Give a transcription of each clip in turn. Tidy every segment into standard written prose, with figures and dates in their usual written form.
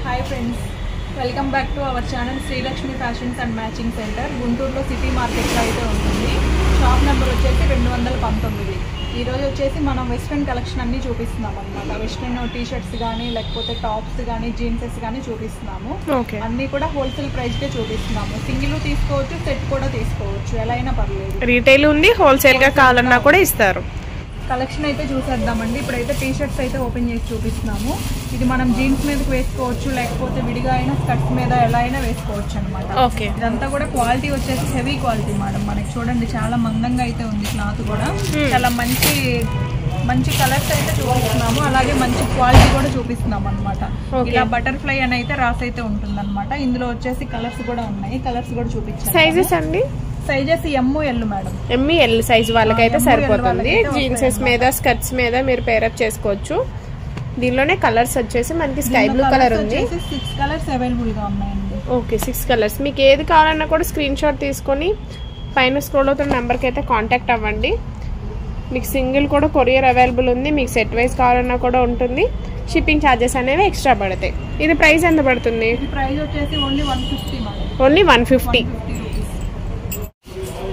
Hi friends, welcome back to our channel Sri Lakshmi Fashions and Matching Center. గుంటూరులో city మార్కెట్లో అయితే ఉంటుంది. Shop number వచ్చేసి 219. ఈ రోజు వచ్చేసి మనం వెస్ట్రన్ కలెక్షన్ అన్ని చూపిస్తున్నాం అన్నమాట. వెస్ట్రన్ టీ షర్ట్స్ కానీ లేకపోతే టాప్స్ కానీ జీన్సెస్ కానీ చూపిస్తున్నాము. అన్ని కూడా హోల్సేల్ ప్రైస్ కే చూపిస్తున్నాము. సింగిల్ తీసుకోవచ్చు, సెట్ కూడా తీసుకోవచ్చు, ఎలా అయినా పర్లేదు. రీటైల్ ఉంది, హోల్సేల్ గా కావాలన్నా కూడా ఇస్తారు. కలెక్షన్ అయితే చూసేద్దామండి. ఇప్పుడైతే టీ షర్ట్స్ అయితే ఓపెన్ చేసి చూపిస్తున్నాము. ఇది మనం జీన్స్ మీదకి వేసుకోవచ్చు, లేకపోతే విడిగా అయినా స్కర్ట్స్ మీద ఎలా అయినా వేసుకోవచ్చు అనమాట. ఇదంతా కూడా క్వాలిటీ వచ్చేసి హెవీ క్వాలిటీ మేడం. మనకి చూడండి చాలా మందంగా అయితే ఉంది క్లాత్ కూడా. చాలా మంచి కలర్స్ అయితే చూపిస్తున్నాము, అలాగే మంచి క్వాలిటీ కూడా చూపిస్తున్నాం అనమాట. ఇలా బటర్ఫ్లై అని అయితే రాసి అయితే ఉంటుంది అనమాట. ఇందులో వచ్చేసి కలర్స్ కూడా ఉన్నాయి, కలర్స్ కూడా చూపించాను. సైజెస్ అండి? Sizes ML madam. ML size వాళ్ళకైతే సరిపోతుంది. జీన్సెస్ మీద స్కర్ట్స్ మీద మీరు పేరప్ చేసుకోవచ్చు. దీనిలోనే కలర్స్ వచ్చేసి మనకి స్కై బ్లూ కలర్ ఉంది. 6 కలర్స్ అవైలబుల్ గా ఉన్నాయండి. Okay, 6 colours. మీకు ఏది కావాలన్నా కూడా స్క్రీన్ షాట్ తీసుకొని పైన స్క్రోల్ అవుతున్న నెంబర్కి అయితే కాంటాక్ట్ అవ్వండి. మీకు సింగిల్ కూడా కొరియర్ అవైలబుల్ ఉంది. మీకు సెట్ వైజ్ కావాలన్నా కూడా ఉంటుంది. షిప్పింగ్ ఛార్జెస్ అనేవి ఎక్స్ట్రా పడతాయి. ఇది ప్రైస్ ఎంత పడుతుంది? ప్రైస్ వచ్చేసి only 150 madam. Only 150.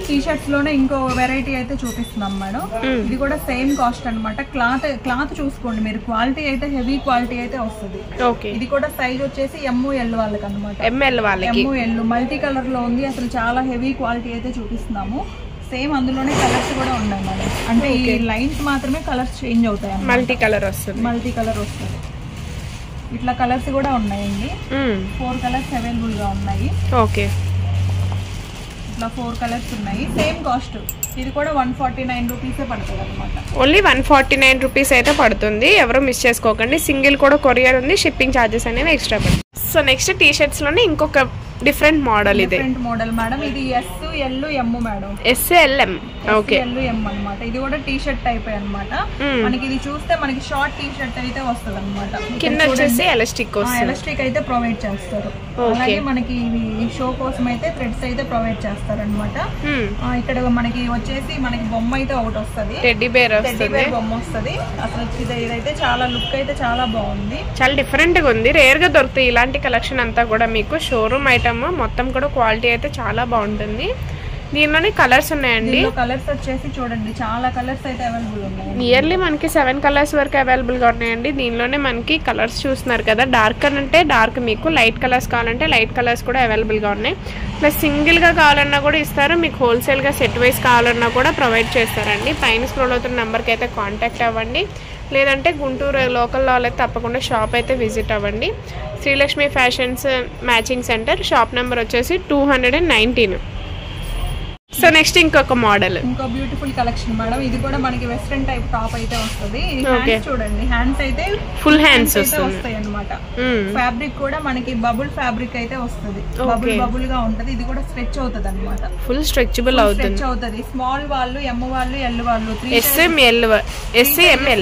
T shirts లోనే ఇంకో వెరైటీ అయితే చూపిస్తున్నాం మేడం. ఇది కూడా సేమ్ కాస్ట్ అనమాట. క్లాత్ చూసుకోండి మీరు, క్వాలిటీ అయితే హెవీ క్వాలిటీ అయితే వస్తుంది. ఇది కూడా సైజ్ వచ్చేసి ML వాళ్ళకి అనమాట. ML మల్టీ కలర్ లో ఉంది. అసలు చాలా హెవీ క్వాలిటీ అయితే చూపిస్తున్నాము. సేమ్ అందులోనే కలర్స్ కూడా ఉన్నాయి మేడం. అంటే ఈ లైన్స్ మాత్రమే కలర్స్ చేంజ్ అవుతాయి. మల్టీ కలర్ వస్తుంది. ఇట్లా కలర్స్ కూడా ఉన్నాయండి. 4 కలర్స్ అవైలబుల్ గా ఉన్నాయి. ఓకే, ఇట్లా 4 కలర్స్ ఉన్నాయి. Same cost. ఇది కూడా 149 రూపీసే పడుతుంది అనమాట. ఓన్లీ 149 రూపీస్ అయితే పడుతుంది. ఎవరు మిస్ చేసుకోకండి. సింగిల్ కూడా కొరియర్ ఉంది. షిప్పింగ్ ఛార్జెస్ అనేవి ఎక్స్ట్రా పడుతుంది. సో నెక్స్ట్ టీ షర్ట్స్ లోనే ఇంకొక డిఫరెంట్ మోడల్. ఇది డిఫరెంట్ మోడల్ మేడం. ఇది SL M madam. SLM. Okay, SLM అన్నమాట. ఇది కూడా టీ షర్ట్ టైప్ అన్నమాట. మనకి ఇది చూస్తే మనకి షార్ట్ టీ షర్ట్ అయితే వస్తుంది అనమాట. కింద వచ్చేసి ఎలాస్టిక్ అయితే ప్రొవైడ్ చేస్తారు. అలాగే మనకి షో కోసం అయితే థ్రెడ్స్ అయితే ప్రొవైడ్ చేస్తారు అనమాట. ఇక్కడ మనకి వచ్చేసి మనకి బొమ్మ అయితే ఒకటి వస్తుంది, టెడ్డీ బేర్ బొమ్మ వస్తుంది. అసలు ఇదైతే చాలా లుక్ అయితే చాలా బాగుంది. చాలా డిఫరెంట్ గా ఉంది. రేర్ గా దొరుకుతాయి ఇలాంటి కలెక్షన్ అంతా కూడా. మీకు షోరూమ్ ఐటమ్ మొత్తం కూడా క్వాలిటీ అయితే చాలా బాగుంటుంది. దీనిలోనే కలర్స్ ఉన్నాయండి. కలర్స్ వచ్చేసి చూడండి చాలా కలర్స్ అయితే అవైలబుల్ ఉన్నాయి. నియర్లీ మనకి 7 కలర్స్ వరకు అవైలబుల్ గా ఉన్నాయండి. దీనిలోనే మనకి కలర్స్ చూస్తున్నారు కదా. డార్క్ అంటే డార్క్, మీకు లైట్ కలర్స్ కావాలంటే లైట్ కలర్స్ కూడా అవైలబుల్ గా ఉన్నాయి. ప్లస్ సింగిల్ గా కావాలన్నా కూడా ఇస్తారు. మీకు హోల్సేల్ గా సెట్ వైజ్ కావాలన్నా కూడా ప్రొవైడ్ చేస్తారండి. పైన స్క్రోల్ అవుతున్న నెంబర్కి అయితే కాంటాక్ట్ అవ్వండి. లేదంటే గుంటూరు లోకల్ లో అయితే తప్పకుండా షాప్ అయితే విజిట్ అవ్వండి. Srilakshmi fashions matching centre. Shop number వచ్చేసి 219. సో నెక్స్ట్ ఇంకొక మోడల్, ఇంకో బ్యూటిఫుల్ కలెక్షన్ మేడం. ఇది కూడా మనకి వెస్ట్రన్ టైప్ టాప్ అయితే వస్తుంది. చూడండి హ్యాండ్స్ అయితే ఫుల్ హ్యాండ్స్ వస్తాయి అనమాట. ఫ్యాబ్రిక్ కూడా మనకి బబుల్ ఫ్యాబ్రిక్ అయితే వస్తుంది. బబుల్ గా ఉంటది. ఇది కూడా స్ట్రెచ్ అవుతుంది అనమాట. ఫుల్ స్ట్రెచబుల్ అవుతుంది. స్మాల్ వాళ్ళు, M వాళ్ళు, L వాళ్ళు, SML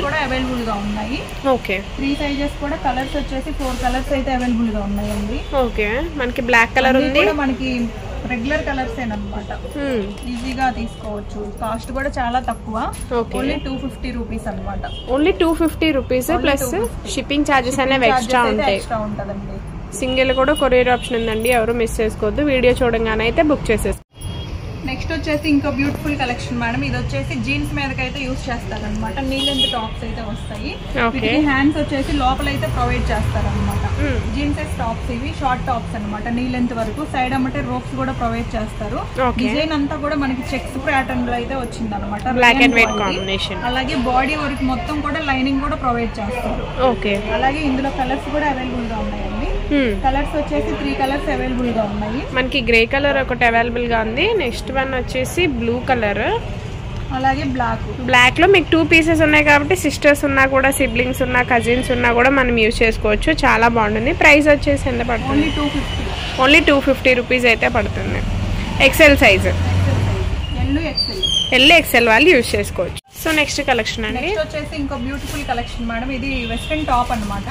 కూడా అవైలబుల్ గా ఉన్నాయి. ఓకే, 3 సైజెస్ కూడా. కలర్స్ వచ్చేసి 4 కలర్స్ అయితే అవైలబుల్ గా ఉన్నాయండి. ఓకే, మనకి బ్లాక్ కలర్ ఉంది. మనకి రెగ్యులర్ కలర్స్ అనమాట. ఈజీగా తీసుకోవచ్చు. కాస్ట్ కూడా చాలా తక్కువ. ఓన్లీ 250 రూపీస్ అనమాట. Only 250 rupees plus shipping charges అనేవి ఎక్స్ట్రా ఉంటదండి. సింగిల్ కూడా కొరియర్ ఆప్షన్ ఉందండి. ఎవరు మిస్ చేసుకోవద్దు. వీడియో చూడంగానే అయితే బుక్ చేసేసుకో. నెక్స్ట్ వచ్చేసి ఇంకో బ్యూటిఫుల్ కలెక్షన్ మేడం. ఇది వచ్చేసి జీన్స్ మీదకి అయితే యూజ్ చేస్తారనమాట. నీ లెంత్ టాప్స్ అయితే వస్తాయి. హ్యాండ్స్ వచ్చేసి లోపల అయితే ప్రొవైడ్ చేస్తారనమాట. జీన్సెస్ టాప్స్ ఇవి షార్ట్ టాప్స్ అనమాట. నీ లెంత్ వరకు. సైడ్ అమ్మటే రోప్స్ కూడా ప్రొవైడ్ చేస్తారు. డిజైన్ అంతా కూడా మనకి చెక్స్ ప్యాటర్న్ లో అయితే వచ్చింది అనమాట. Black and white combination. అలాగే బాడీ వరకు మొత్తం కూడా లైనింగ్ కూడా ప్రొవైడ్ చేస్తారు. అలాగే ఇందులో కలర్స్ కూడా అవైలబుల్ గా ఉన్నాయండి. కలర్స్ వచ్చేసి 3 కలర్స్ అవైలబుల్ గా ఉన్నాయి. మనకి గ్రే కలర్ ఒకటి అవైలబుల్ గా ఉంది. నెక్స్ట్ వన్ వచ్చేసి బ్లూ కలర్, అలాగే బ్లాక్ లో మీకు 2 పీసెస్ ఉన్నాయి కాబట్టి సిస్టర్స్ ఉన్నా కూడా, సిబ్లింగ్స్ ఉన్నా, కజిన్స్ ఉన్నా కూడా మనం యూజ్ చేసుకోవచ్చు. చాలా బాగుంటుంది. ప్రైస్ వచ్చేసి ఎంత పడుతుంది? ఓన్లీ 250 రూపీస్ అయితే పడుతుంది. ఎక్సెల్ సైజ్, ఎల్ ఎక్సెల్ వాళ్ళు యూజ్ చేసుకోవచ్చు. సో నెక్స్ట్ కలెక్షన్ అండి. నెక్స్ట్ వచ్చేసి ఇంకో బ్యూటిఫుల్ కలెక్షన్ మేడం. ఇది వెస్ట్రన్ టాప్ అన్నమాట.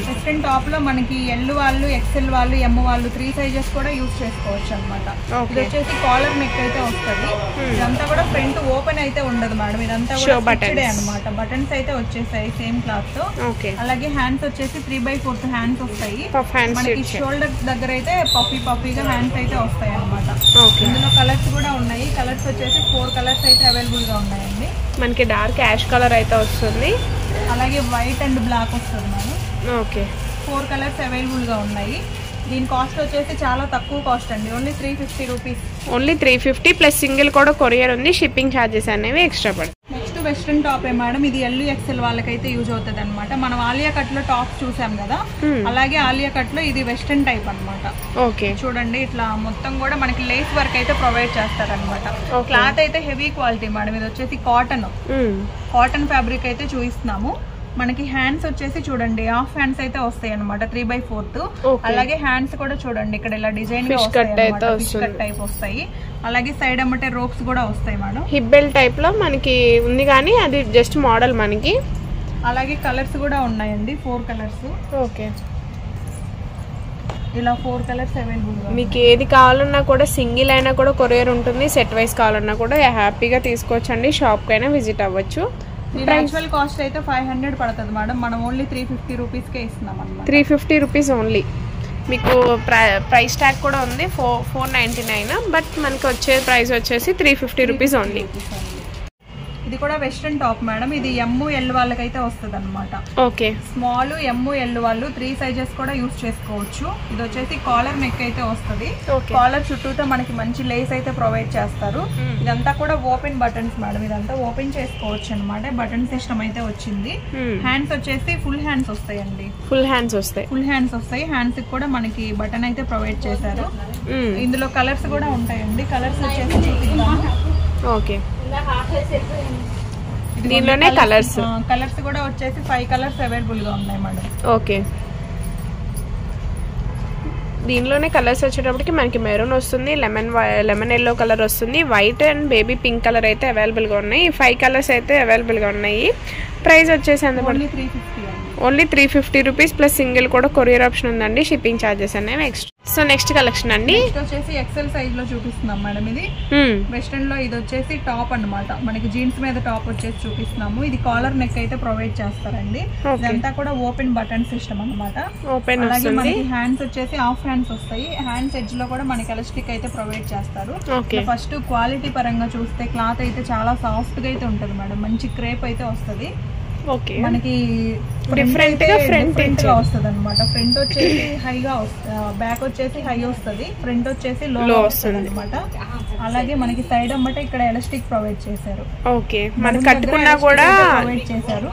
వెస్ట్రన్ టాప్ లో మనకి ఎల్ వాళ్ళు, ఎక్సెల్ వాళ్ళు, ఎం వాళ్ళు 3 సైజెస్ కూడా యూజ్ చేసుకోవచ్చు అన్నమాట. ఇది వచ్చేసి కాలర్ నెక్ అయితే వస్తుంది. ఇదంతా కూడా ఫ్రంట్ ఓపెన్ అయితే ఉండదు మేడం. ఇదంతా కూడా ఫిక్స్డ్ అన్నమాట. బటన్స్ అయితే వచ్చేసాయి సేమ్ క్లాత్ తో. అలాగే హ్యాండ్స్ వచ్చేసి 3/4 హ్యాండ్స్ వస్తాయి. మనకి షోల్డర్ దగ్గర అయితే పఫీగా హ్యాండ్స్ అయితే వస్తాయి అన్నమాట. ఇందులో కలర్స్ కూడా ఉన్నాయి. కలర్స్ వచ్చేసి 4 కలర్స్ అయితే అవైలబుల్ గా ఉన్నాయండి. మనకి డార్క్ యాష్ కలర్ అయితే వస్తుంది. అలాగే వైట్ అండ్ బ్లాక్ వస్తుంది మేడం. ఓకే 4 కలర్స్ అవైలబుల్ గా ఉన్నాయి. దీని కాస్ట్ వచ్చేసి చాలా తక్కువ కాస్ట్ అండి. Only 350 rupees. Only 350 plus single కూడా కొరియర్ ఉంది. షిప్పింగ్ ఛార్జెస్ అనేవి ఎక్స్ట్రా పడతాయి. Next western top madam. ఇది ఎల్ ఎక్సెల్ వాళ్ళకైతే యూజ్ అవుతుంది అనమాట. మనం ఆలియా కట్ లో టాప్ చూసాం కదా, అలాగే ఆలియా కట్ లో ఇది వెస్ట్రన్ టైప్ అనమాట. ఓకే చూడండి ఇట్లా మొత్తం కూడా మనకి లేస్ వర్క్ అయితే ప్రొవైడ్ చేస్తారనమాట. క్లాత్ అయితే హెవీ క్వాలిటీ మేడం. ఇది వచ్చేసి కాటన్ ఫ్యాబ్రిక్ అయితే చూపిస్తున్నాము. మనకి హ్యాండ్స్ వచ్చేసి చూడండి హాఫ్ హ్యాండ్స్ అయితే వస్తాయి అనమాట 3/4. అలాగే హ్యాండ్స్ కూడా చూడండి ఇక్కడ ఇలా డిజైన్ టైప్ వస్తాయి. అలాగే సైడ్ అమ్మటే రోప్స్ కూడా వస్తాయి మేడం. హిప్ బెల్ట్ టైప్ లో మనకి ఉంది కానీ అది జస్ట్ మోడల్ మనకి. అలాగే కలర్స్ కూడా ఉన్నాయండి 4 కలర్స్. ఓకే ఇలా 4 కలర్స్ అవైలబుల్. మీకు ఏది కావాలన్నా కూడా సింగిల్ అయినా కూడా కొరియర్ ఉంటుంది. సెట్ వైస్ కావాలన్నా కూడా హ్యాపీగా తీసుకోవచ్చండి. షాప్ కైనా విజిట్ అవ్వచ్చు. యాక్చువల్ కాస్ట్ అయితే 500 పడుతుంది మేడం. మనం ఓన్లీ 350 రూపీస్కే ఇస్తున్నాం అన్నమాట. 350 రూపీస్ ఓన్లీ. మీకు ప్రైస్ ట్యాగ్ కూడా ఉంది 499. బట్ మనకి వచ్చే ప్రైస్ వచ్చేసి 350 రూపీస్ ఓన్లీ. ఇది కూడా వెస్ట్రన్ టాప్ మేడం. ఇది ML వాళ్ళకైతే వస్తుంది అనమాట. ఓకే స్మాల్ ML వాళ్ళు 3 సైజెస్ కూడా యూజ్ చేసుకోవచ్చు. ఇది వచ్చేసి కాలర్ నెక్ అయితే వస్తుంది. కాలర్ చుట్టూతో మనకి మంచి లేస్ అయితే ప్రొవైడ్ చేస్తారు. ఇదంతా కూడా ఓపెన్ బటన్స్ మేడం. ఇదంతా ఓపెన్ చేసుకోవచ్చు అనమాట. బటన్ సిస్టమ్ అయితే వచ్చింది. హ్యాండ్స్ వచ్చేసి ఫుల్ హ్యాండ్స్ వస్తాయండి. ఫుల్ హ్యాండ్స్ వస్తాయి. హ్యాండ్స్ కి కూడా మనకి బటన్ అయితే ప్రొవైడ్ చేశారు. ఇందులో కలర్స్ కూడా ఉంటాయండి. కలర్స్ వచ్చేసి చూపిస్తాము. ఓకే దీనిలోనే కలర్స్ కూడా వచ్చేసి 5 కలర్స్ అవైలబుల్ గా ఉన్నాయి మేడం. ఓకే దీనిలోనే కలర్స్ వచ్చేటప్పటికి మనకి మెరూన్ వస్తుంది, లెమన్ ఎల్లో కలర్ వస్తుంది, white and baby pink colour అయితే అవైలబుల్ గా ఉన్నాయి. 5 కలర్స్ అయితే అవైలబుల్ గా ఉన్నాయి. ప్రైస్ వచ్చేసి ఓన్లీ 350 రూపీస్ ప్లస్ సింగిల్ కూడా కొరియర్ ఆప్షన్ ఉందండి. షిప్పింగ్ ఛార్జెస్ అనేవి ఎక్స్ట్రా. సో నెక్స్ట్ కలెక్షన్ అండి. వచ్చేసి ఎక్సెల్ సైజ్ లో చూపిస్తున్నాం మేడం. ఇది వెస్ట్రన్ లో ఇది వచ్చేసి టాప్ అన్నమాట. మనకి జీన్స్ మీద టాప్ వచ్చేసి చూపిస్తున్నాము. ఇది కాలర్ నెక్ అయితే ప్రొవైడ్ చేస్తారండి. ఇదంతా కూడా ఓపెన్ బటన్ సిస్టమ్ అన్నమాట. అలాగే మనకి హ్యాండ్స్ వచ్చేసి హాఫ్ హ్యాండ్స్ వస్తాయి. హ్యాండ్స్ ఎడ్జ్ లో కూడా మనకి ఎలాస్టిక్ అయితే ప్రొవైడ్ చేస్తారు. ఫస్ట్ క్వాలిటీ పరంగా చూస్తే క్లాత్ అయితే చాలా సాఫ్ట్ గా అయితే ఉంటది మేడం. మంచి క్రేప్ అయితే వస్తుంది. మనకి డిఫరెంట్ గా వస్తుంది అనమాట. ఫ్రంట్ వచ్చేసి హైగా బ్యాక్ వచ్చేసి హై వస్తుంది, ఫ్రంట్ వచ్చేసి లో వస్తుంది అనమాట. అలాగే మనకి సైడ్ అమ్మట ఇక్కడ ఎలాస్టిక్ ప్రొవైడ్ చేశారు. ప్రొవైడ్ చేశారు.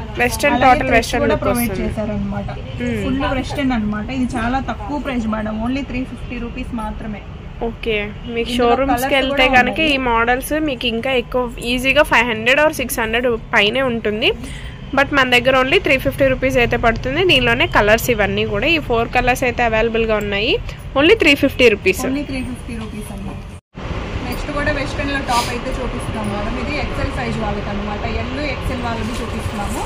కూడా ప్రొవైడ్ చేశారు అనమాట. ఫుల్ వెస్టర్న్ అనమాట. ఇది చాలా తక్కువ ప్రైస్ మేడం. ఓన్లీ 350 రూపీస్ మాత్రమే. ఓకే మీకు షోరూమ్స్ కి వెళ్తే కనుక ఈ మోడల్స్ మీకు ఇంకా ఎక్కువ ఈజీగా 500 or 600 పైనే ఉంటుంది. బట్ మన దగ్గర ఓన్లీ 350 రూపీస్ అయితే పడుతుంది. దీనిలోనే కలర్స్ ఇవన్నీ కూడా ఈ 4 కలర్స్ అయితే అవైలబుల్ గా ఉన్నాయి. Only 350 rupees. నెక్స్ట్ కూడా వెస్ట్రన్ లో టాప్ అయితే చూపిస్తున్నాం మేడం. ఇది ఎక్సెల్ సైజ్ వాళ్ళకి అనమాట. ఎల్ ఎక్సెల్ వాళ్ళకి చూపిస్తున్నాము.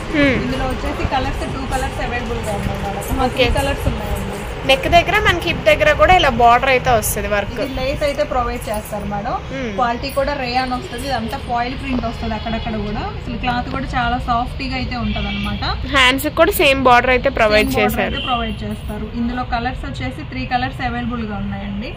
ఇందులో వచ్చేసి కలర్స్ 2 కలర్స్ అవైలబుల్ గా ఉన్నాయి మేడం. 3 కలర్స్ ఉన్నాయండి. నెక్ దగ్గర మనకి హిప్ దగ్గర కూడా ఇలా బార్డర్ అయితే వస్తుంది. వర్క్ లేస్ అయితే ప్రొవైడ్ చేస్తారు మేడం. క్వాలిటీ కూడా రేయాన్ వస్తుంది. ఇదంతా ఫాయిల్ ప్రింట్ వస్తుంది అక్కడక్కడ కూడా. అసలు క్లాత్ కూడా చాలా సాఫ్ట్ గా అయితే ఉంటది అనమాట. హ్యాండ్స్ కూడా సేమ్ బార్డర్ అయితే ప్రొవైడ్ చేస్తారు. ఇందులో కలర్స్ వచ్చేసి 3 కలర్స్ అవైలబుల్ గా ఉన్నాయండి.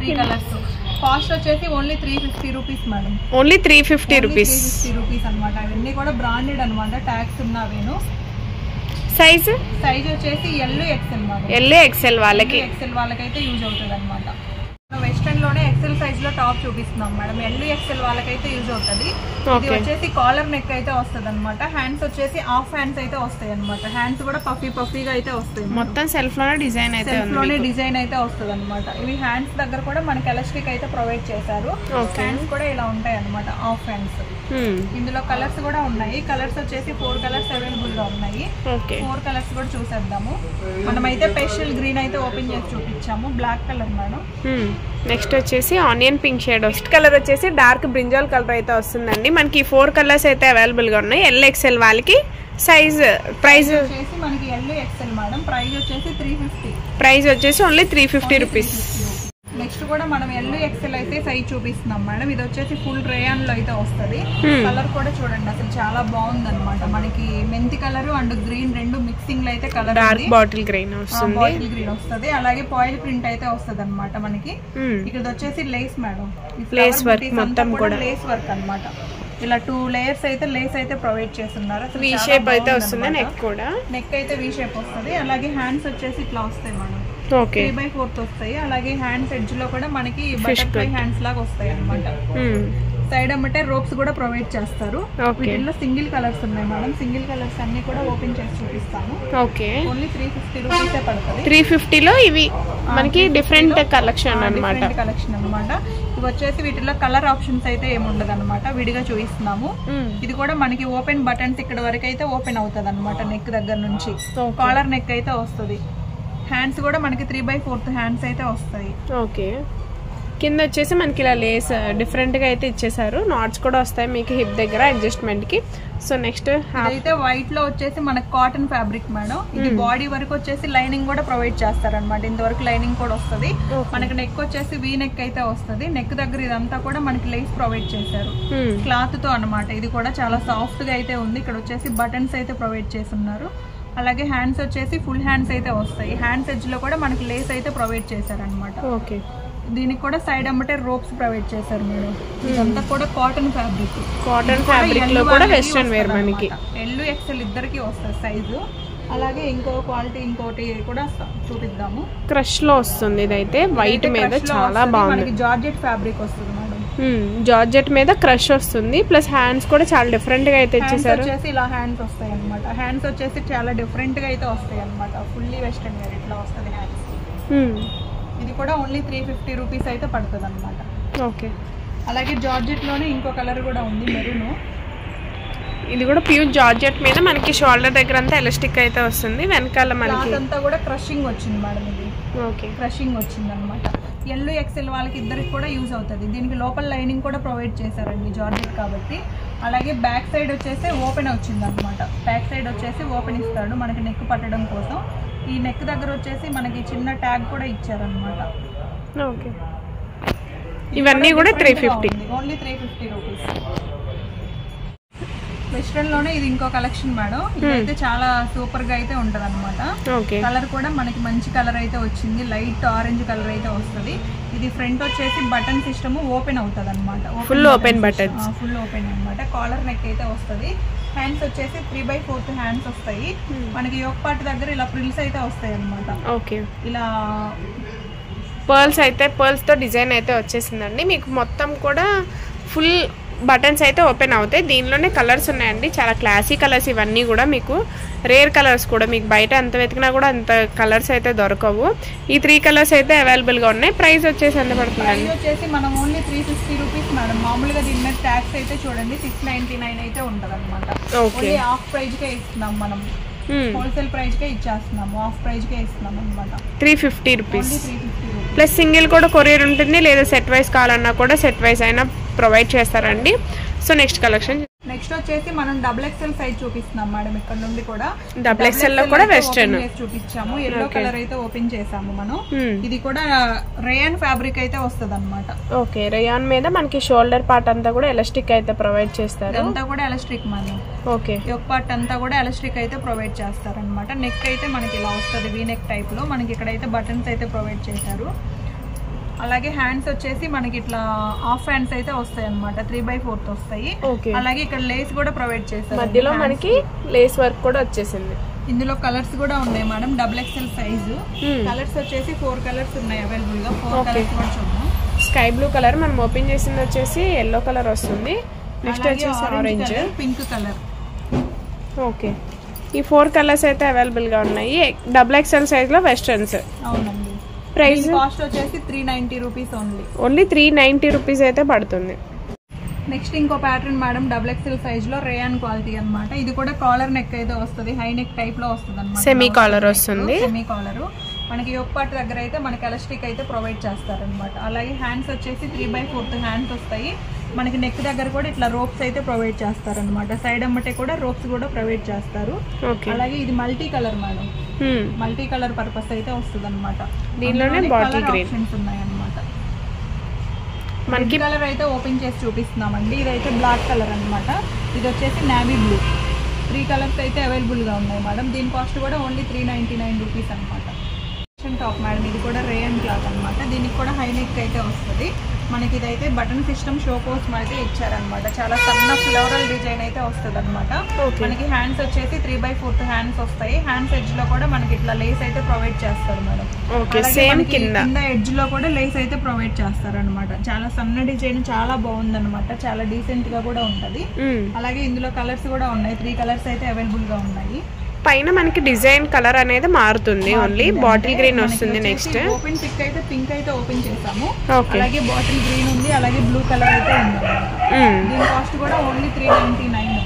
3 కలర్స్. కాస్ట్ వచ్చేసి only 350 rupees madam. Only 350 rupees అనమాట. అవన్నీ కూడా బ్రాండెడ్ అనమాట. ట్యాక్స్ ఉన్నవేను. సైజ్ వచ్చేసి ఎల్ ఎక్సెల్ వాళ్ళకైతే యూజ్ అవుతుంది అనమాట. వెస్ట్రన్ లోనే ఎక్సెల్ సైజ్ లో టాప్ చూపిస్తున్నాం మేడం. ఎల్ ఎక్సెల్ వాళ్ళకైతే యూజ్ అవుతుంది. ఇది వచ్చేసి కాలర్ నెక్ అయితే వస్తుంది అనమాట. హ్యాండ్స్ వచ్చేసి హాఫ్ హ్యాండ్స్ అయితే వస్తాయి అనమాట. హ్యాండ్స్ కూడా పఫీగా అయితే వస్తాయి. మొత్తం సెల్ఫ్ లోనే డిజైన్ అయితే వస్తుంది అనమాట. ఇవి హ్యాండ్స్ దగ్గర కూడా మనకి ఎలాస్టిక్ అయితే ప్రొవైడ్ చేశారు. హ్యాండ్స్ కూడా ఇలా ఉంటాయి అనమాట. హాఫ్ హ్యాండ్స్ ఇందులో కలర్స్ కూడా ఉన్నాయి. కలర్స్ వచ్చేసి 4 కలర్స్ అవైలబుల్ గా ఉన్నాయి. 4 కలర్స్ కూడా చూసేద్దాము. మనమైతే పేస్టల్ గ్రీన్ అయితే ఓపెన్ చేసి చూపించాము. Black colour madam. నెక్స్ట్ వచ్చేసి onion pink shade. Next colour వచ్చేసి డార్క్ బ్రింజాల్ కలర్ అయితే వస్తుందండి. మనకి 4 కలర్స్ అయితే అవైలబుల్ గా ఉన్నాయి. LXL వాళ్ళకి సైజ్ ప్రైస్ వచ్చేసి మనకి LXL మేడం. ప్రైస్ వచ్చేసి 350. ప్రైస్ వచ్చేసి ఓన్లీ 350 రూపీస్. నెక్స్ట్ కూడా మనం LXL అయితే సైజ్ చూపిస్తున్నాం మేడం. ఇది వచ్చేసి ఫుల్ రేయాన్ లో అయితే వస్తుంది. కలర్ కూడా చూడండి అసలు చాలా బాగుంది అనమాట. మనకి మెంతి కలర్ అండ్ గ్రీన్ రెండు మిక్సింగ్ లో అయితే కలర్ డార్క్ బాటిల్ గ్రీన్ వస్తుంది. బాటిల్ గ్రీన్ వస్తుంది. అలాగే పాయిల్ ప్రింట్ అయితే వస్తుంది అనమాట మనకి. ఇక్కడ వచ్చేసి లేస్ మేడం. లేస్ వర్క్ మొత్తం కూడా లేస్ వర్క్ అనమాట. ఇలా 2 లేయర్స్ అయితే లేస్ అయితే ప్రొవైడ్ చేస్తున్నారు. వి షేప్ అయితే వస్తుంది. నెక్ కూడా నెక్ అయితే వి షేప్ వస్తుంది. అలాగే హ్యాండ్స్ వచ్చేసి ఇట్లా వస్తాయి మేడం. 3/4 వస్తాయి. అలాగే హ్యాండ్స్ ఎడ్జ్ లో కూడా మనకి బటర్ఫ్లై హ్యాండ్స్ లాగా వస్తాయి అనమాట. సైడ్ అమ్మటే రోప్స్ కూడా ప్రొవైడ్ చేస్తారు. వీటిల్లో సింగిల్ కలర్స్ ఉన్నాయి మేడం. సింగిల్ కలర్స్ అన్ని కూడా ఓపెన్ చేసి చూపిస్తాను. ఓన్లీ 350 రూపీసే పడుతుంది. 350 లో ఇవి మనకి డిఫరెంట్ కలెక్షన్ అనమాట. కలెక్షన్ అనమాట. ఇవి వచ్చేసి వీటిలో కలర్ ఆప్షన్స్ అయితే ఏముండదు అనమాట. విడిగా చూపిస్తున్నాము. ఇది కూడా మనకి ఓపెన్ బటన్స్ ఇక్కడ వరకు అయితే ఓపెన్ అవుతుంది అనమాట. నెక్ దగ్గర నుంచి కాలర్ నెక్ అయితే వస్తుంది. హ్యాండ్స్ కూడా మనకి 3/4 హ్యాండ్స్ అయితే వస్తాయి. ఓకే. కింద వచ్చేసి మనకి ఇలా లేస్ డిఫరెంట్ గా అయితే ఇచ్చేసారు. నాట్స్ కూడా వస్తాయి మీకు హిప్ దగ్గర అడ్జస్ట్మెంట్ కి. సో నెక్స్ట్ అయితే వైట్ లో వచ్చేసి మనకి కాటన్ ఫ్యాబ్రిక్ మేడం. ఇది బాడీ వరకు వచ్చేసి లైనింగ్ కూడా ప్రొవైడ్ చేస్తారనమాట. ఇంతవరకు లైనింగ్ కూడా వస్తుంది. మనకి నెక్ వచ్చేసి వీ నెక్ అయితే వస్తుంది. నెక్ దగ్గర ఇదంతా కూడా మనకి లేస్ ప్రొవైడ్ చేశారు క్లాత్ తో అనమాట. ఇది కూడా చాలా సాఫ్ట్ గా అయితే ఉంది. ఇక్కడ వచ్చేసి బటన్స్ అయితే ప్రొవైడ్ చేస్తున్నారు. అలాగే హ్యాండ్స్ వచ్చేసి ఫుల్ హ్యాండ్స్ అయితే వస్తాయి. హ్యాండ్స్ ఎడ్జ్ లో కూడా మనకి లేస్ అయితే ప్రొవైడ్ చేశారనమాట. ఓకే. దీనికి కూడా సైడ్ అమ్మటే రోప్స్ ప్రొవైడ్ చేశారు మేడం. ఇదంతా కూడా కాటన్ ఫ్యాబ్రిక్. కాటన్ ఫ్యాబ్రిక్ లో కూడా వెస్ట్రన్ వేర్ మనకి LXL ఇద్దరికి వస్తుంది సైజు. అలాగే ఇంకో క్వాలిటీ ఇంకోటి కూడా చూపిద్దాము. క్రష్ లో వస్తుంది. ఇదైతే వైట్ మీద చాలా బాగుంది. జార్జెట్ ఫ్యాబ్రిక్ వస్తుంది మేడం. జార్జెట్ మీద క్రష్ వస్తుంది. ప్లస్ హ్యాండ్స్ కూడా చాలా డిఫరెంట్ గా అయితే ఇచ్చేసారు. వచ్చేసి ఇలా హ్యాండ్స్ వస్తాయి అనమాట. హ్యాండ్స్ వచ్చేసి చాలా డిఫరెంట్ గా అయితే వస్తాయి అనమాట. ఫుల్లీ వెస్టర్న్ వేర్ ఇట్లా వస్తుంది హ్యాండ్స్. ఇది కూడా ఓన్లీ 350 రూపీస్ అయితే పడుతుంది అనమాట. ఓకే. అలాగే జార్జెట్ లోనే ఇంకో కలర్ కూడా ఉంది మెరూన్. ఇది కూడా ప్యూర్ జార్జెట్ మీద మనకి షోల్డర్ దగ్గర అంతా ఎలాస్టిక్ అయితే వస్తుంది. వెనకాల మనకి అంతా కూడా క్రషింగ్ వచ్చింది మేడం. ఇది ఓకే క్రషింగ్ వచ్చింది అనమాట. LXL వాళ్ళకి ఇద్దరికి కూడా యూజ్ అవుతుంది. దీనికి లోపల లైనింగ్ కూడా ప్రొవైడ్ చేశారండి జార్జెట్ కాబట్టి. అలాగే బ్యాక్ సైడ్ వచ్చేసి ఓపెన్ వచ్చింది అనమాట. బ్యాక్ సైడ్ వచ్చేసి ఓపెన్ ఇస్తాడు మనకి నెక్ పట్టడం కోసం. ఈ నెక్ దగ్గర వచ్చేసి మనకి చిన్న ట్యాగ్ కూడా ఇచ్చారనమాట. ఓకే. ఇవన్నీ కూడా 350. Only 350 rupees. వెస్ట్రన్ లోనే ఇది ఇంకో కలెక్షన్ మేడం. ఇదైతే చాలా సూపర్ గా అయితే ఉంటది అనమాట. కలర్ కూడా మనకి మంచి కలర్ అయితే వచ్చింది. లైట్ ఆరెంజ్ కలర్ అయితే వస్తుంది. ఇది ఫ్రంట్ వచ్చేసి బటన్ సిస్టమ్ ఓపెన్ అవుతుంది అనమాట. Full open buttons. Full open అనమాట. కాలర్ నెక్ అయితే వస్తుంది. హ్యాండ్స్ వచ్చేసి 3/4 హ్యాండ్స్ వస్తాయి. మనకి యోక్ పార్ట్ దగ్గర ఇలా ప్రిల్స్ అయితే వస్తాయి అనమాట. ఓకే. ఇలా పర్ల్స్ అయితే పర్ల్స్ తో డిజైన్ అయితే వచ్చేసిందండి. మీకు మొత్తం కూడా ఫుల్ బటన్స్ అయితే ఓపెన్ అవుతాయి. దీనిలోనే కలర్స్ ఉన్నాయండి. చాలా క్లాసీ కలర్స్ ఇవన్నీ కూడా. మీకు రేర్ కలర్స్ కూడా మీకు బయట ఎంత వెతికినా కూడా అంత కలర్స్ అయితే దొరకవు. ఈ 3 కలర్స్ అయితే అవైలబుల్ గా ఉన్నాయి. ప్రైస్ వచ్చేసి ఎంత పడుతుందండి? వచ్చేసి మనం ఓన్లీ 350 రూపీస్ మేడం. మామూలుగా దీని మీద ట్యాక్స్ అయితే చూడండి 699 అయితే ఉంటది అనమాట. ఓన్లీ హాఫ్ ప్రైజ్ కే ఇస్తున్నాం మనం. హోల్సేల్ ప్రైజ్ కే ఇచ్చేస్తున్నాము. హాఫ్ ప్రైజ్ కే ఇస్తున్నాం అనమాట. 350 రూపీస్. ప్లస్ సింగిల్ కూడా కొరియర్ ఉంటుంది. లేదా సెట్ వైజ్ కావాలన్నా కూడా సెట్ వైజ్ అయినా ప్రొవైడ్ చేస్తారండి. So next collection. నెక్స్ట్ వచ్చేసి మనం XXL సైజ్ చూపిస్తున్నాం మేడం. ఇక్కడ నుండి కూడా XXL లో కూడా వెస్టర్న్ చూపించాము. ఎల్లో కలర్ అయితే ఓపెన్ చేసాము మనం. ఇది కూడా రేయాన్ ఫ్యాబ్రిక్ అయితే వస్తుంది అనమాట. ఓకే. రేయాన్ మీద మనకి షోల్డర్ పార్ట్ అంతా కూడా ఎలాస్టిక్ అయితే ప్రొవైడ్ చేస్తారు. అంతా కూడా ఎలాస్టిక్ మనం. ఓకే. యోక్ పార్ట్ అంతా కూడా ఎలాస్టిక్ అయితే ప్రొవైడ్ చేస్తారు అనమాట. నెక్ అయితే మనకి ఇలా వస్తుంది వీ నెక్ టైప్ లో. మనకి ఇక్కడైతే బటన్స్ అయితే ప్రొవైడ్ చేశారు. అలాగే హ్యాండ్స్ వచ్చేసి మనకి ఇట్లా హాఫ్ హ్యాండ్స్ అయితే వస్తాయి అనమాట. 3/4 వస్తాయి. అలాగే ఇక్కడ లేస్ కూడా ప్రొవైడ్ చేస్తారు. మధ్యలో మనకి లేస్ వర్క్ కూడా వచ్చేసింది. ఇందులో కలర్స్ కూడా ఉన్నాయి మేడం. XXL size. కలర్స్ వచ్చేసి 4 కలర్స్ ఉన్నాయి అవైలబుల్ గా. 4 కలర్స్ కూడా చూద్దాం. స్కై బ్లూ కలర్ మనం ఓపెన్ చేసింది వచ్చేసి ఎల్లో కలర్ వస్తుంది. నెక్స్ట్ వచ్చేసి ఆరెంజ్, పింక్ కలర్. ఓకే. ఈ 4 కలర్స్ అయితే అవైలబుల్ గా ఉన్నాయి. XXL సైజ్ లో వెస్టర్న్స్. అవునండి. ప్రైస్ కాస్ట్ వచ్చేసి 390 రూపీస్ ఓన్లీ. ఓన్లీ 390 రూపీస్ అయితే పడుతుంది. నెక్స్ట్ ఇంకో ప్యాటర్న్ మేడం XXL సైజ్ లో రేయాన్ క్వాలిటీ అన్నమాట. ఇది కూడా కాలర్ నెక్ అయితే వస్తుంది, హై నెక్ టైప్ లో వస్తుంది అన్నమాట. సెమీ కాలర్ వస్తుంది. సెమీ కాలర్ మనకి యోక్ పార్ట్ దగ్గర అయితే మనకి ఎలాస్టిక్ అయితే ప్రొవైడ్ చేస్తారనమాట. అలాగే హ్యాండ్స్ వచ్చేసి 3/4 హ్యాండ్స్ వస్తాయి. మనకి నెక్ దగ్గర కూడా ఇట్లా రోప్స్ అయితే ప్రొవైడ్ చేస్తారనమాట. సైడ్ అమ్మటే కూడా రోప్స్ కూడా ప్రొవైడ్ చేస్తారు. అలాగే ఇది multi colour madam, multi colour purpose అయితే వస్తుంది అనమాట. దీనిలోనే బాటిల్ గ్రీన్ ఆప్షన్స్ ఉన్నాయన్నమాట. మనకి కలర్ అయితే ఓపెన్ చేసి చూపిస్తున్నామండి. ఇదైతే బ్లాక్ కలర్ అన్నమాట. ఇది వచ్చేసి నావీ బ్లూ. 3 కలర్స్ అయితే అవైలబుల్ గా ఉన్నాయి మేడం. దీని కాస్ట్ కూడా ఓన్లీ 399 రూపీస్ అనమాట. టాప్ మేడం, ఇది కూడా రేయన్ క్లాత్ అనమాట. దీనికి కూడా హై నెక్ అయితే వస్తుంది. మనకి ఇదైతే బటన్ సిస్టమ్ షో కోసం అయితే ఇచ్చారనమాట. చాలా సన్న ఫ్లోరల్ డిజైన్ అయితే వస్తుంది అనమాట. మనకి హ్యాండ్స్ వచ్చేసి 3/4 హ్యాండ్స్ వస్తాయి. హ్యాండ్స్ ఎడ్జ్ లో కూడా మనకి ఇట్లా లేస్ అయితే ప్రొవైడ్ చేస్తారు మేడం. కింద ఎడ్జ్ లో కూడా లేస్ అయితే ప్రొవైడ్ చేస్తారు అనమాట. చాలా సన్న డిజైన్, చాలా బాగుంది అనమాట. చాలా డీసెంట్ గా కూడా ఉంటది. అలాగే ఇందులో కలర్స్ కూడా ఉన్నాయి. 3 కలర్స్ అయితే అవైలబుల్ గా ఉన్నాయి. పైన మనకి డిజైన్ కలర్ అనేది మారుతుంది. ఓన్లీ బాటిల్ గ్రీన్ వస్తుంది. నెక్స్ట్ ఓపెన్ పిక్ అయితే పింక్ అయితే ఓపెన్ చేసాము. అలాగే బాటిల్ గ్రీన్ ఉంది, అలాగే బ్లూ కలర్ అయితే ఉంది. దీని కాస్ట్ కూడా ఓన్లీ 399.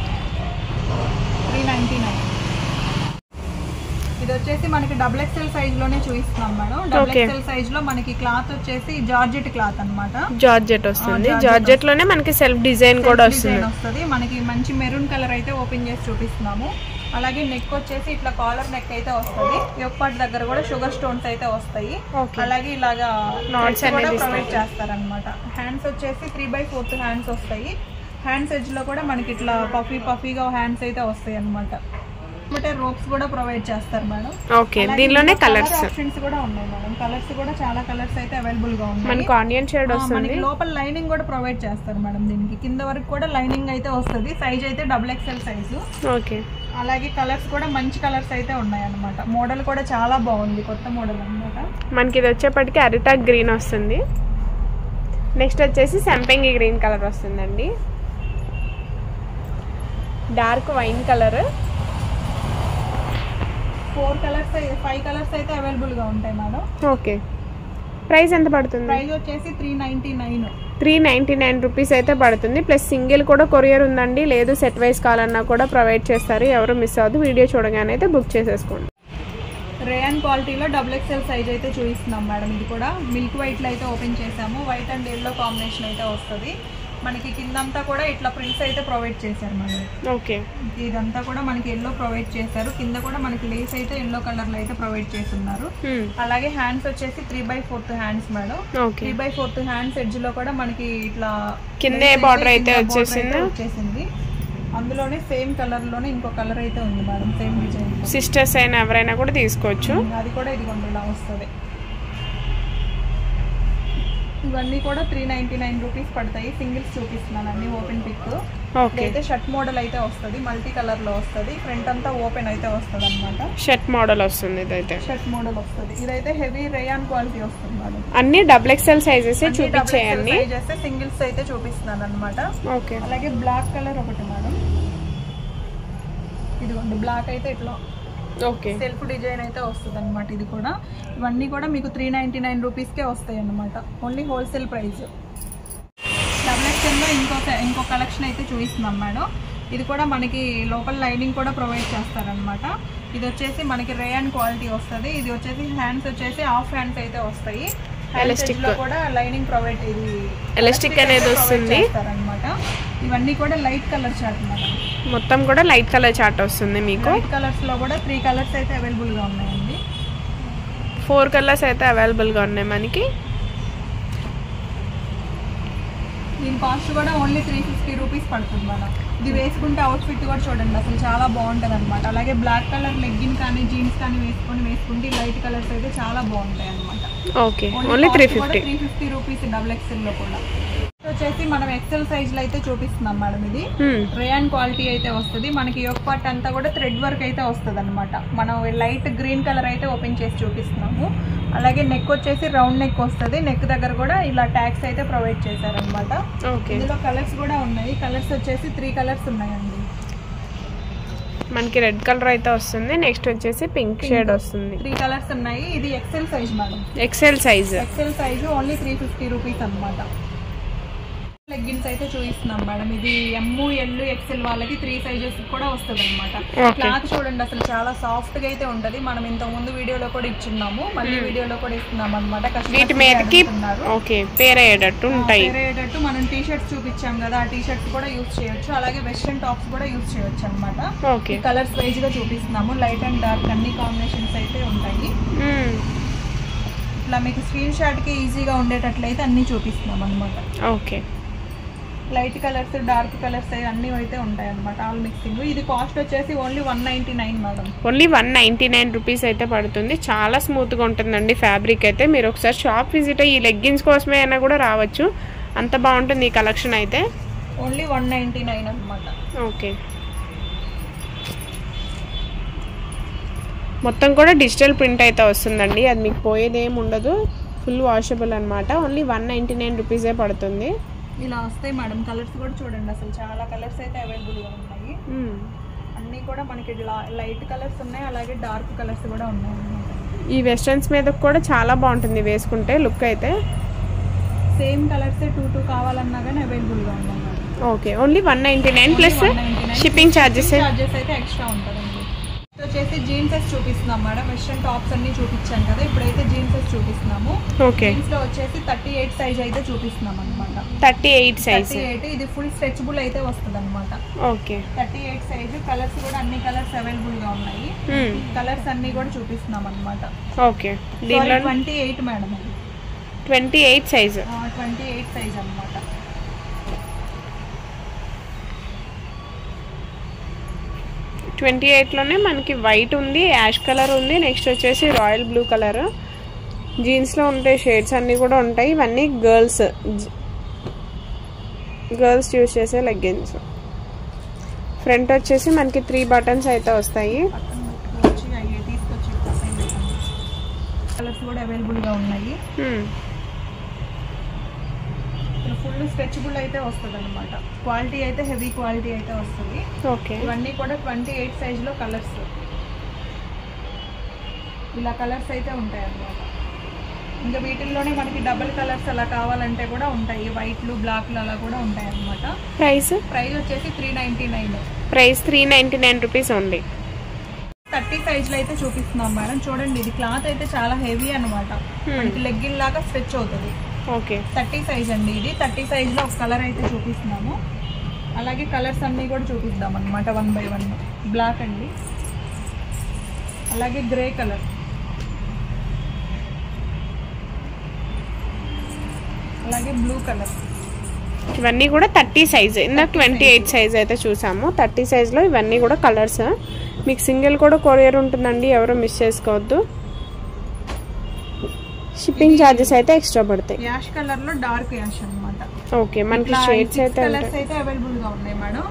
ఇది వచ్చేసి మనకి XXL సైజ్ లోనే చూపిస్తున్నాం మేడం. XXL సైజ్ లో మనకి క్లాత్ వచ్చేసి జార్జెట్ క్లాత్ అన్నమాట. జార్జెట్ వస్తుంది. జార్జెట్ లోనే మనకి సెల్ఫ్ డిజైన్ కూడా వస్తుంది. మనకి మంచి మెరూన్ కలర్ అయితే ఓపెన్ చేసి చూపిస్తున్నాము. అలాగే నెక్ వచ్చేసి ఇట్లా కాలర్ నెక్ అయితే వస్తుంది. యోక్ పార్ట్ దగ్గర కూడా షుగర్ స్టోన్స్ అయితే వస్తాయి. అలాగే ఇలాగా నాట్స్ కూడా ప్రొవైడ్ చేస్తారనమాట. హ్యాండ్స్ వచ్చేసి 3/4 హ్యాండ్స్ వస్తాయి. హ్యాండ్స్ ఎడ్జ్ లో కూడా మనకి ఇట్లా పఫీగా హ్యాండ్స్ అయితే వస్తాయి అనమాట. రోప్స్ కూడా ప్రొవైడ్ చేస్తారు మేడం. ఓకే, దీనిలోనే కలర్స్ ఆప్షన్స్ కూడా ఉన్నాయి మేడం. కలర్స్ కూడా చాలా కలర్స్ అయితే అవైలబుల్ గా ఉన్నాయి. మనకి ఆనియన్ షేడ్ వస్తుంది. మనకి లోపల లైనింగ్ కూడా ప్రొవైడ్ చేస్తారు మేడం. దీనికి కింద వరకు కూడా లైనింగ్ అయితే వస్తుంది. సైజ్ అయితే XXL సైజు. ఓకే, అలాగే కలర్స్ కూడా మంచి కలర్స్ అయితే ఉన్నాయి అన్నమాట. మోడల్ కూడా చాలా బాగుంది, కొత్త మోడల్ అన్నమాట. మనకి ఇది వచ్చేప్పటికి అరిటాక్ గ్రీన్ వస్తుంది. నెక్స్ట్ వచ్చేసి సంపంగి గ్రీన్ కలర్ వస్తుందండి. Dark wine colour. 5 కలర్స్ అయితే అవైలబుల్ గా ఉంటాయి మేడం. ఓకే, ప్రైస్ ఎంత పడుతుంది? ప్రైస్ వచ్చేసి 399. 399 రూపీస్ అయితే పడుతుంది. ప్లస్ సింగిల్ కూడా కొరియర్ ఉందండి. లేదు సెట్ వైజ్ కావాలన్నా కూడా ప్రొవైడ్ చేస్తారు. ఎవరు మిస్ అవ్వదు. వీడియో చూడగానే అయితే బుక్ చేసేసుకోండి. రేయాన్ క్వాలిటీలో XXL సైజ్ అయితే చూపిస్తున్నాం మేడం. ఇది కూడా మిల్క్ వైట్ లో అయితే ఓపెన్ చేసాము. వైట్ అండ్ ఎల్లో కాంబినేషన్ అయితే వస్తుంది. మనకి కిందంతా కూడా ఇట్లా ప్రింట్స్ అయితే ప్రొవైడ్ చేశారు మేడం. ఓకే, ఇదంతా కూడా మనకి ఎల్లో ప్రొవైడ్ చేశారు. కింద కూడా మనకి లేస్ అయితే ఎల్లో కలర్ లో అయితే ప్రొవైడ్ చేస్తున్నారు. అలాగే హ్యాండ్స్ వచ్చేసి 3/4 హ్యాండ్స్ మేడం. 3/4 హ్యాండ్స్ ఎడ్జ్ లో కూడా మనకి ఇట్లా కింద బార్డర్ అయితే వచ్చేసింది. అందులోనే సేమ్ కలర్ లోనే ఇంకో కలర్ అయితే ఉంది మేడం. Same design. సిస్టర్స్ అయినా ఎవరైనా కూడా తీసుకోవచ్చు. అది కూడా ఇదిగోండి ఇలా వస్తుంది. ఇవన్నీ కూడా 399 రూపీస్ పడతాయి. సింగిల్స్ చూపిస్తున్నాను అన్ని ఓపెన్ పిక్. అయితే షర్ట్ మోడల్ అయితే వస్తుంది. మల్టీ కలర్ లో వస్తుంది. ఫ్రంట్ అంతా ఓపెన్ అయితే వస్తుంది అనమాట. షర్ట్ మోడల్ వస్తుంది. ఇదైతే షర్ట్ మోడల్ వస్తుంది. ఇదైతే హెవీ రేయాన్ క్వాలిటీ వస్తుంది మేడం. అన్ని XXL సైజెస్ చూపించేయండి. సింగిల్స్ అయితే చూపిస్తున్నాను అనమాట. ఓకే, అలాగే బ్లాక్ కలర్ ఒకటి మేడం. ఇదిగోండి బ్లాక్ అయితే ఇట్లా సెల్ఫ్ డిజైన్ అయితే వస్తుంది అనమాట. ఇది కూడా ఇవన్నీ కూడా మీకు 399 రూపీస్కే వస్తాయి అన్నమాట. Only wholesale price. XXL లో ఇంకో కలెక్షన్ అయితే చూపిస్తున్నాం మేడం. ఇది కూడా మనకి లోపల లైనింగ్ కూడా ప్రొవైడ్ చేస్తారనమాట. ఇది వచ్చేసి మనకి రేయాన్ క్వాలిటీ వస్తుంది. ఇది వచ్చేసి హ్యాండ్స్ వచ్చేసి హాఫ్ హ్యాండ్స్ అయితే వస్తాయి. ఎలాస్టిక్ లో కూడా లైనింగ్ ప్రొవైడ్ ఎలాస్టిక్ అనేది వస్తుంది అనమాట. ఇవన్నీ కూడా లైట్ కలర్ చార్ట్ మేడం. మొత్తం కూడా లైట్ కలర్ చార్ట్ వస్తుంది. మీకు లైట్ కలర్స్ లో కూడా 3 కలర్స్ అయితే అవైలబుల్ గా ఉన్నాయండి. 4 కలర్స్ అయితే అవైలబుల్ గా ఉన్నాయి మనకి. దీని కాస్ట్ కూడా ఓన్లీ 350 రూపీస్ పడుతుంది మేడం. ఇది వేసుకుంటే అవుట్ ఫిట్ కూడా చూడండి అసలు చాలా బాగుంటుంది అనమాట. అలాగే బ్లాక్ కలర్ లెగ్గిన్ కానీ జీన్స్ కానీ వేసుకుంటే లైట్ కలర్స్ అయితే చాలా బాగుంటాయి అనమాట. ఓకే, ఓన్లీ 350 రూపీస్ XXL లో కూడా. వచ్చేసి మనం XL సైజ్ లో అయితే చూపిస్తున్నాం మేడం. ఇది రేయాన్ క్వాలిటీ అయితే వస్తుంది. మనకి యోక్ పార్ట్ అంతా కూడా థ్రెడ్ వర్క్ అయితే వస్తుంది అనమాట. మనం లైట్ గ్రీన్ కలర్ అయితే ఓపెన్ చేసి చూపిస్తున్నాము. అలాగే నెక్ వచ్చేసి రౌండ్ నెక్ వస్తుంది. నెక్ దగ్గర కూడా ఇలా ట్యాగ్స్ అయితే ప్రొవైడ్ చేశారనమాట. ఇందులో కలర్స్ కూడా ఉన్నాయి. కలర్స్ వచ్చేసి 3 కలర్స్ ఉన్నాయండి. మనకి రెడ్ కలర్ అయితే వస్తుంది. నెక్స్ట్ వచ్చేసి పింక్ షేడ్ వస్తుంది. 3 కలర్స్ ఉన్నాయి. ఇది XL size madam. XL size only 350 rupees అనమాట. లెగ్గిన్స్ అయితే చూపిస్తున్నాం మేడం. ఇది ML XL వాళ్ళకి 3 సైజెస్ కూడా వస్తుంది అనమాట. క్లాత్ చూడండి అసలు చాలా సాఫ్ట్ గా అయితే ఉంటది. మనం ఇంత ముందు వీడియోలో కూడా ఇచ్చున్నాము, మళ్ళీ వీడియోలో కూడా ఇస్తున్నాం అనమాట. పేరయ్యేటట్టు మనం టీ షర్ట్స్ చూపించాం కదా, ఆ టీ షర్ట్స్ కూడా యూజ్ చేయొచ్చు, అలాగే వెస్ట్రన్ టాప్స్ కూడా యూజ్ చేయొచ్చు అనమాట. కలర్స్ వైజ్ గా చూపిస్తున్నాము. లైట్ అండ్ డార్క్ అన్ని కాంబినేషన్స్ అయితే ఉంటాయి. ఇట్లా మీకు స్క్రీన్ షాట్ కి ఈజీగా ఉండేటట్లయితే అన్ని చూపిస్తున్నాం అనమాట. Okay, light colours dark colours అన్ని అయితే ఉంటాయి అనమాట, ఆల్ మిక్సింగ్. ఇది కాస్ట్ వచ్చేసి ఓన్లీ 199 మేడం. ఓన్లీ 199 రూపీస్ అయితే పడుతుంది. చాలా స్మూత్ గా ఉంటుందండి ఫ్యాబ్రిక్ అయితే. మీరు ఒకసారి షాప్ విజిట్ అయ్యి ఈ లెగ్గిన్స్ కోసమే అయినా కూడా రావచ్చు, అంత బాగుంటుంది ఈ కలెక్షన్ అయితే. ఓన్లీ 199 అనమాట. ఓకే, మొత్తం కూడా డిజిటల్ ప్రింట్ అయితే వస్తుందండి, అది మీకు పోయేదేం ఉండదు, ఫుల్ వాషబుల్ అనమాట. ఓన్లీ 199 రూపీసే పడుతుంది. ఇలా వస్తాయి మేడం. కలర్స్ కూడా చూడండి, అసలు చాలా కలర్స్ అయితే అవైలబుల్గా ఉన్నాయి. అన్నీ కూడా మనకి లైట్ కలర్స్ ఉన్నాయి, అలాగే డార్క్ కలర్స్ కూడా ఉన్నాయి అన్నమాట. ఈ వెస్టర్న్స్ మీద కూడా చాలా బాగుంటుంది వేసుకుంటే లుక్ అయితే. సేమ్ కలర్స్ 2 కావాలన్నా కానీ అవైలబుల్గా ఉన్నాయి. Okay, only 199 plus shipping charges అయితే ఎక్స్ట్రా ఉంటుందండి. వచ్చేసి జీన్సెస్ చూపిస్తున్నాం మేడం. వెస్ట్రన్ టాప్స్ అన్ని చూపించాం కదా, ఇప్పుడైతే జీన్సెస్ చూపిస్తున్నాము. ఓకే, జీన్స్ లో వచ్చేసి 38 సైజ్ అయితే చూపిస్తున్నాం అనమాట. 38 సైజ్. ఇది ఫుల్ స్ట్రెచబుల్ అయితే వస్తుంది అనమాట. Okay, 38 size. కలర్స్ కూడా అన్ని కలర్స్ అవైలబుల్ గా ఉన్నాయి. కలర్స్ అన్ని కూడా చూపిస్తున్నాం అనమాట. Okay, 28 madam. 28 సైజ్. 28 సైజ్ అనమాట. లోనే మనకి వైట్ ఉంది, యాష్ కలర్ ఉంది, నెక్స్ట్ వచ్చేసి రాయల్ బ్లూ కలర్. జీన్స్ లో ఉంటే షేడ్స్ అన్ని కూడా ఉంటాయి. ఇవన్నీ గర్ల్స్ యూజ్ చేసే లెగ్గిన్స్. ఫ్రంట్ వచ్చేసి మనకి 3 బటన్స్ అయితే వస్తాయి. కలర్స్ కూడా అవైలబుల్ గా ఉన్నాయి. ఫుల్ స్ట్రెచబుల్ అయితే వస్తుంది అనమాట. క్వాలిటీ అయితే హెవీ క్వాలిటీ అయితే వస్తుంది. ఓకే, ఇవన్నీ కూడా 28 సైజ్ లో కలర్స్. ఇలా కలర్స్ అయితే ఉంటాయి అన్నమాట. ఇంకా వీటిల్లోనే మనకి డబుల్ కలర్స్ అలా కావాలంటే కూడా ఉంటాయి, వైట్లు బ్లాక్లు అలా కూడా ఉంటాయి అన్నమాట. ప్రైస్ వచ్చేసి 399. Price 399 rupees only. 30 సైజ్ లో అయితే చూపిస్తున్నాం మేడం. చూడండి, ఇది క్లాత్ అయితే చాలా హెవీ అనమాట, మనకి లెగ్గిన్ లాగా స్ట్రెచ్ అవుతుంది. ఓకే, 30 సైజ్ అండి ఇది. 30 సైజ్ లో ఒక కలర్ అయితే చూపిస్తున్నాము, అలాగే కలర్స్ అన్ని కూడా చూపిద్దాం అనమాట 1 by 1. బ్లాక్ అండి, అలాగే గ్రే కలర్, అలాగే బ్లూ కలర్. ఇవన్నీ కూడా 30 సైజ్. ఇందాక 28 సైజ్ అయితే చూసాము. 30 సైజ్ లో ఇవన్నీ కూడా కలర్స్. మీకు సింగిల్ కూడా కొరియర్ ఉంటుందండి, ఎవరు మిస్ చేసుకోవద్దు. షిప్పింగ్ ఛార్జెస్ అయితే ఎక్స్ట్రా పడతాయి. యాష్ కలర్ లో డార్క్ యాష్ అన్నమాట. ఓకే, మనకి షేడ్స్ అయితే కలర్స్ అయితే అవైలబుల్ గా ఉన్నాయి మేడం.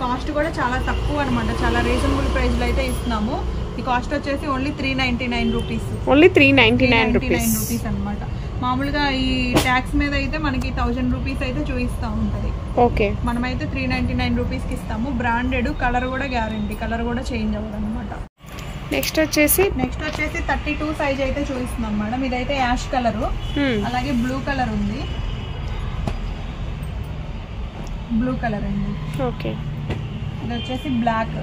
కాస్ట్ కూడా చాలా తక్కువ అన్నమాట, చాలా రీజనబుల్ ప్రైస్ లో అయితే ఇస్తున్నాము. ఈ కాస్ట్ వచ్చేసి ఓన్లీ 399 రూపీస్. ఓన్లీ 399 రూపీస్ అన్నమాట. మామూలుగా ఈ ట్యాక్స్ మీద అయితే మనకి 1000 రూపీస్ అయితే చూపిస్తూ ఉంటది. ఓకే, మనమైతే 399 రూపీస్ కి ఇస్తాము. బ్రాండెడ్, కలర్ కూడా గ్యారంటీ, కలర్ కూడా చేంజ్ అవ్వదు అనమాట. నెక్స్ట్ వచ్చేసి 32 సైజ్ అయితే చూపిస్తున్నాం మేడం. ఇదైతే యాష్ కలర్, అలాగే బ్లూ కలర్ ఉంది. బ్లూ కలర్ అండి. ఓకే, ఇది వచ్చేసి బ్లాక్.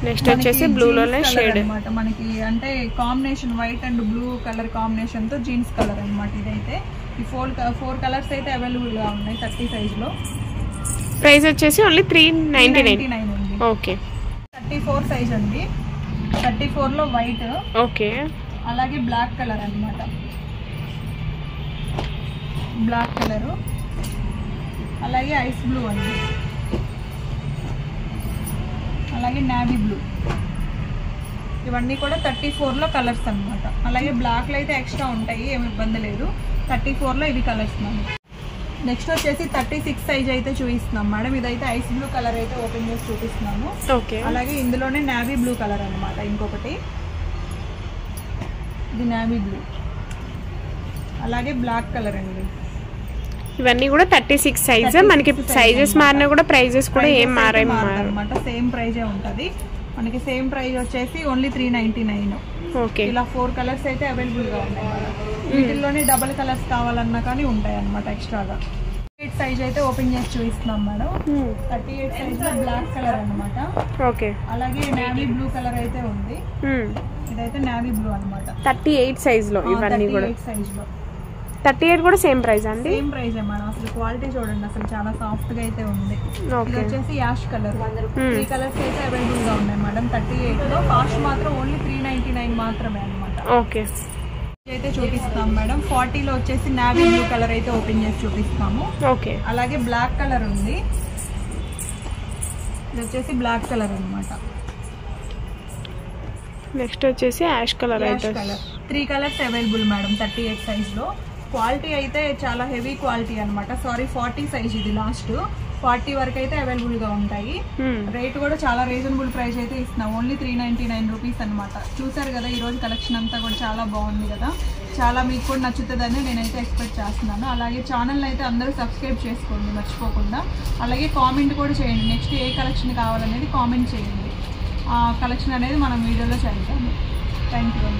నెక్స్ట్ వచ్చేసి బ్లూ లోనే షేడ్ అన్నమాట. మనకి అంటే combination white and blue colour combination తో జీన్స్ కలర్ అన్నమాట. ఇదైతే ఈ 4 కలర్స్ అయితే అవైలబుల్ గా ఉన్నాయి 30 సైజ్ లో. ప్రైస్ వచ్చేసి ఓన్లీ 399 అండి. ఓకే, 34 సైజ్ అండి. 34 లో వైట్, ఓకే, అలాగే బ్లాక్ కలర్ అన్నమాట. బ్లాక్ కలర్, అలాగే ఐస్ బ్లూ అండి, అలాగే నావీ బ్లూ. ఇవన్నీ కూడా 34 లో కలర్స్ అన్నమాట. అలాగే బ్లాక్ లో అయితే ఎక్స్ట్రా ఉంటాయి, ఏమి ఇబ్బంది లేదు. 34 లో ఇవి కలర్స్ అన్నమాట. నెక్స్ట్ వచ్చేసి 36 సైజ్ అయితే చూపిస్తున్నాం మేడం. ఇదైతే ఐస్ బ్లూ కలర్ అయితే ఓపెన్ చేసి చూపిస్తున్నాము. ఓకే, అలాగే ఇందులోనే నావీ బ్లూ కలర్ అన్నమాట. ఇంకొకటి ఇది నావీ బ్లూ, అలాగే బ్లాక్ కలర్ అండి. ఇవన్నీ కూడా 36 సైజ్. మనకి సైజెస్ మారినా కూడా ప్రైజెస్ కూడా ఏం మారాయి అన్నమాట. సేమ్ ప్రైజే ఉంటుంది మనకి. సేమ్ ప్రైస్ వచ్చేసి ఓన్లీ 399. ఓకే, ఇలా 4 కలర్స్ అయితే అవైలబుల్ గా ఉన్నాయి. వీటిల్లోనే డబుల్ కలర్స్ కావాలన్నా కానీ ఉంటాయి అన్నమాట ఎక్స్ట్రాగా. 38 సైజ్ అయితే ఓపెన్ చేసి చూపిస్తున్నాం మేడం. 38 సైజ్ లో బ్లాక్ కలర్ అన్నమాట. ఓకే, అలాగే నేవీ బ్లూ కలర్ అయితే ఉంది. ఇదైతే నేవీ బ్లూ అన్నమాట. 38 సైజ్ లో ఇవన్నీ కూడా. 38 సైజ్ లో 38 కూడా సేమ్ ప్రైస్ అండి? Same price madam. అసలు క్వాలిటీ చూడండి, అసలు చాలా సాఫ్ట్ గా అయితే ఉంది. ఇది వచ్చేసి యాష్ కలర్. 3 కలర్స్ అయితే అవైలబుల్ గా ఉన్నాయి మేడం 38 లో. కాస్ట్ మాత్రం ఓన్లీ 399 మాత్రమే అన్నమాట. ఓకే, అయితే చూపిస్తాం మేడం. 40 లో వచ్చేసి నావీ బ్లూ కలర్ అయితే ఓపెన్ చేసి చూపిస్తాము. ఓకే, అలాగే బ్లాక్ కలర్ ఉంది. ఇది వచ్చేసి బ్లాక్ కలర్ అన్నమాట. నెక్స్ట్ వచ్చేసి యాష్ కలర్ అయితే. 3 కలర్స్ అవైలబుల్ మేడం 38 సైజ్ లో. క్వాలిటీ అయితే చాలా హెవీ క్వాలిటీ అన్నమాట. సారీ 40 సైజ్ ఇది లాస్ట్. 40 వరకు అయితే అవైలబుల్ గా ఉంటాయి. రేట్ కూడా చాలా రీజనబుల్ ప్రైస్ అయితే ఇస్తున్నాం. ఓన్లీ 399 రూపీస్ అనమాట. చూసారు కదా ఈ రోజు కలెక్షన్ అంతా కూడా చాలా బాగుంది కదా. చాలా మీకు కూడా నచ్చుతుందని నేనైతే ఎక్స్పెక్ట్ చేస్తున్నాను. అలాగే ఛానల్ అయితే అందరూ సబ్స్క్రైబ్ చేసుకోండి మర్చిపోకుండా. అలాగే కామెంట్ కూడా చేయండి, నెక్స్ట్ ఏ కలెక్షన్ కావాలనేది కామెంట్ చేయండి. ఆ కలెక్షన్ అనేది మనం వీడియోలో చేద్దాము. Thank you.